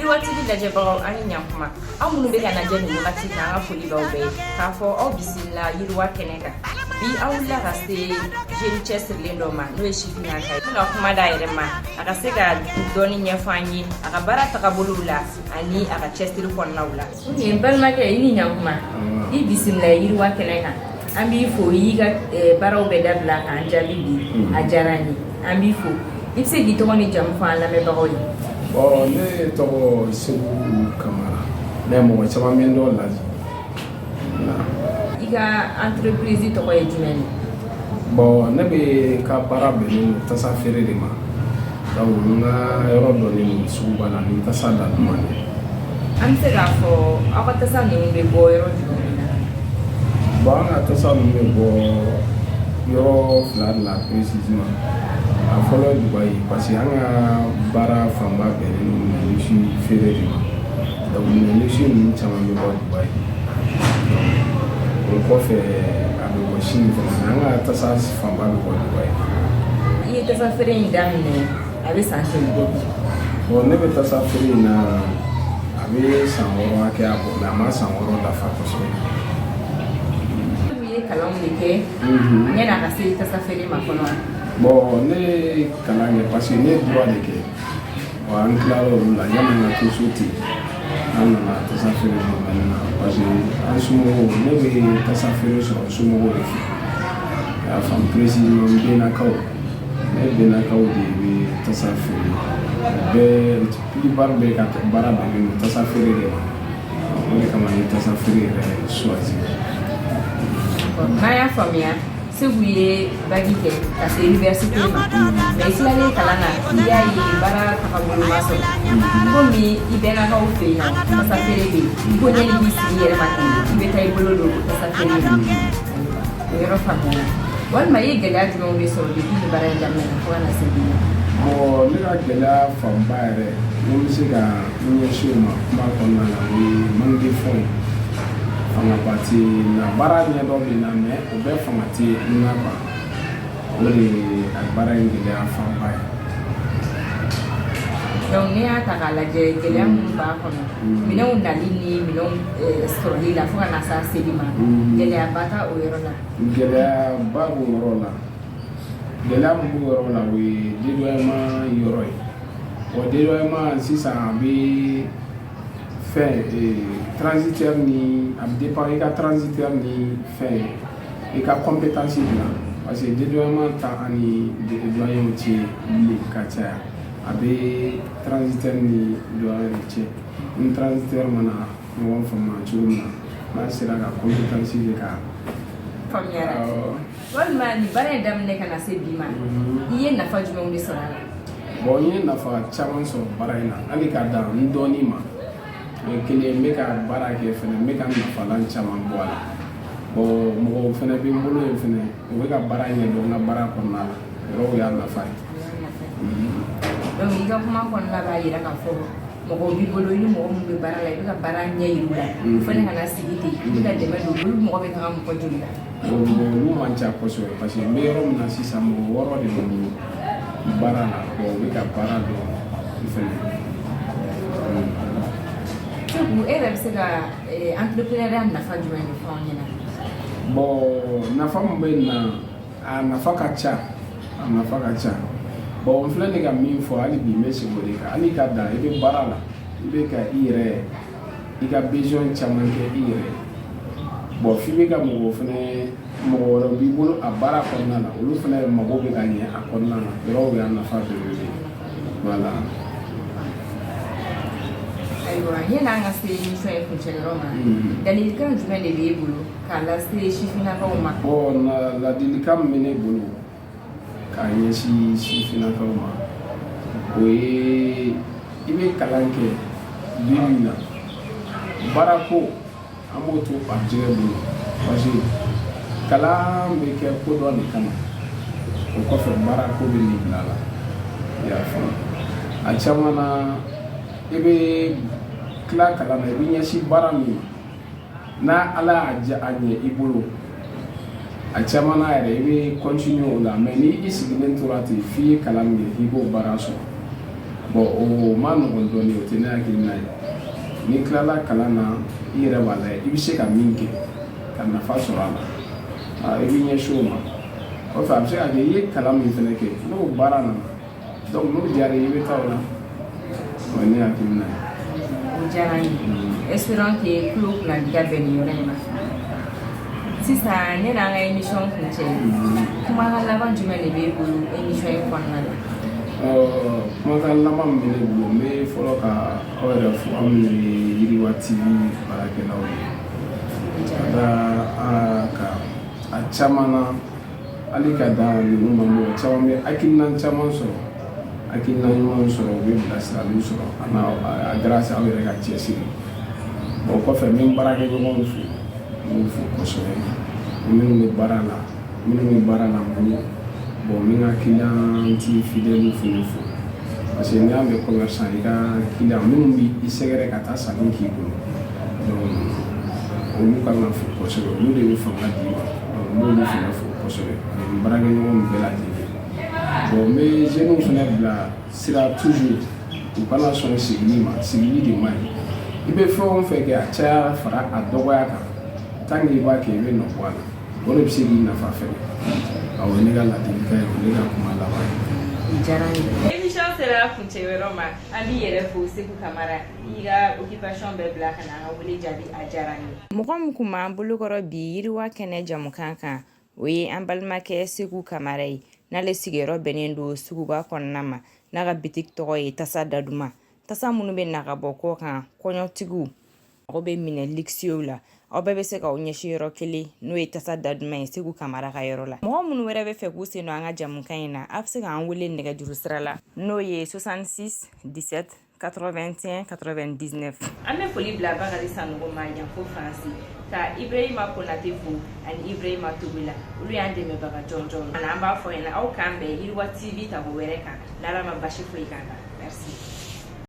YIRIWA Ladji bagaw ani nyakuma amunu be kana jeni mugati na foli bawbe ka fo o bismillah YIRIWA kene ka bi awla raste jeune chester lendo ma no shifina kai no kuma da yere ma aka sega doni nyafanyi aka barata ka bulula ani aka chester kon nawla ni balma ke ini nyakuma i bismillah YIRIWA kene ka ambi fo yiga baraw be dabla ka anjalibi ajarani ambi fo ipse di to ni jam fa la me bagaw bon ne to Sekou CAMARA ne mo chama mendo Ladji iga entreprise to ko jumeni bon ne be ka bara be ni tasa fere de ma donc na yoro do ni suba na ni tasa da mane am se ga fo aka tasa ni be bo yoro jumeni bon na tasa ni be bo yoro flat la précisément a follow Dubai parce que anga bara famba be ni shi fere de ma donc ni shi ni chama be bo Dubai on ko fe abe ko shini fe anga tasa famba be bo Dubai iye tasa fere indamine abe sanse go bon ne be tasa fere na abe sanworo ake abo na ma sanworo da fa ko so wiye kalon deke nyana ka se tasa fere ma kono bon ne kalange parce que ne droit de que wa an claro la yama na to suti an na tasa fere mo na parce que an sumo ne be tasa fere so sumo go fi ya fam président be na kaw ne be na kaw de tasa fere be pi barbe ka bara be no tasa fere de on le kama ni tasa fere choisir na ya famia se wuye bagite à l'université mais si allait kalana il y a bara kakabulu maso komi ibena ka ufe na ça fait les ko nyeli bisi yere mati ibe tay bolo do ça fait les yoro famille wal ma yegala dum be so de bi bara ndam na ko na sebi mo ne ga gela fambare mo se ga ni shuma ma ko na ni mangi fon fanga parti na bara nya do bi na me o be famati na ba o le bara ngile afamba donc ni ata kala je gele mun ba ko mina un dalini mina story la fo na sa sedima gele abata o yorona gele ba bu yorona gele bu yorona we dédouanement yoroi o dédoualement si ça bi fait transitaire ni ab dépend et transitaire ni fait et compétence là parce que dédouanement ta ani dédouanement ti li katia abe transitaire ni doit être une transitaire mana no fama chuma na sira ga compétence de ka familiara wal ma ni bare dam ne kana se bima iye na fa juma ngi sala bon iye na fa chaman so baraina ali ka da ndoni ma kele meka bara ke fene meka na falan chaman boala bo mo fene bi mbolo fene we ka bara nya do na bara ko na ro ya na fa donc iga kuma ko na ba yira ka fo mo bi bolo ni mo be bara la ka bara nya yirula fene kana sigiti ida de me do mo be ka mo ko jula bo lu mancha ko so parce que me ro na si sa mo woro de mo bara na bo we ka bara do fene vous êtes entrepreneuriat na fa juma ni fa nyina bon na fa mbe na fa kacha bon flane ga min fo ali bi mesi bode ka ali ka da ibe barala ibe ka ire iga besoin chaman ke ire bon fi be ga mo fene mo ro bi bolo abara ko na la ulu fene mo go be ga ni akon na ro ya na fa de voilà aywa yena nga se mission e fonctionne roma dalil kan juma de be bolo kala se chifina ka uma bon la delicam mene bolo ka yesi chifina ka uma we ibe kalanke limina barako amoto ajere bolo parce kala me ke ko do ni kama ko fa barako be ni lala ya fa a chamana ibe kla kala na binya shi barami na ala aja anye ibulu a chamana ere ibe continue la mais ni isigmen turati fi kala mi hibo baraso bon o ma nɔgɔn dɔɔni o tɛ ne hakili na ye ni tilala kalan na I yɛrɛ b'a lajɛ I bɛ se ka min kɛ ka nafa sɔrɔ a la I bɛ ɲɛsin o ma kɔfɛ a bɛ se ka kɛ I ye kalan min fana kɛ n'o baara nana donc n'o diyara I bɛ taa o la o ye ne hakili na ye. O diyara n ye espérons que tulo kunna diya bɛn nin yɔrɔ in ma sisan ne n'an ka émission kuncɛ kumakan laban jumɛn de b'e bolo émission in kɔnɔna la. Kumakan laban min bɛ ne bolo n bɛ fɔlɔ ka aw yɛrɛ fo aw minnu ye Yiriwa TV baarakɛlaw ye ka da ka a caman na hali ka da ninnu ma mɔgɔ caman bɛ hakilina caman sɔrɔ hakilina ɲuman sɔrɔ u bɛ bilasiraliw sɔrɔ a grâce aw yɛrɛ ka cɛsiri o kɔfɛ n bɛ n baarakɛɲɔgɔnw fo n b'u fo kosɛbɛ minnu bɛ baara la n bolo bon n bɛ n ka client fidèles fana fo parce que n'i y'a mɛn commerçant I ka client minnu b'i sɛgɛrɛ ka taa sanni k'i bolo donc olu kan ka fo kosɛbɛ olu de bɛ fanga d'i ma donc n b'olu fana fo kosɛbɛ ani n baarakɛɲɔgɔn bɛɛ lajɛlen bon n bɛ jeunes fana bila sira toujours u kana sɔn sigili ma sigili de man ɲi I bɛ fɛn o fɛn kɛ a caya fara a dɔgɔya kan tant que I b'a kɛ I bɛ nɔ bɔ a la o de bɛ se k'i nafa fɛnɛ awɔ ne ka ladilikan ye o ne ka kuma laban ye. Diyara n ye. Émission sera kuncɛ yɔrɔ ma an b'i yɛrɛ fo Sekou Camara I ka occupation bɛɛ bila ka na an ka wele jaabi a diyara n ye. Mɔgɔ min kun b'an bolokɔrɔ bi Yiriwa kɛnɛ jamukan kan o ye an balimakɛ Sekou Camara ye n'ale sigiyɔrɔ bɛnnen don suguba kɔnɔna ma n'a ka bitiki tɔgɔ ye tasa daduma tasa minnu bɛ na ka bɔ kɔ kan kɔɲɔtigiw mɔgɔ bɛ minɛ luxueux la aw bɛɛ bɛ se ka o ɲɛsin yɔrɔ kelen n'o ye tasa daduma ye Sekou Camara ka yɔrɔ la mɔgɔ minnu wɛrɛ bɛ fɛ k'u sen don an ka jamukan in na a bɛ se k'an wele nɛgɛjuru sira la n'o ye 66 17 81 99 an bɛ foli bila Bakari Sanogo ma yan fo Faransi ka Ibrahima Konate fo ani Ibrahima Tobila olu y'an dɛmɛbaga jɔnjɔn an b'a fɔ ɲɛna aw k'an bɛn Yiriwa TV tago wɛrɛ kan n'Ala ma basi foyi k'an na merci.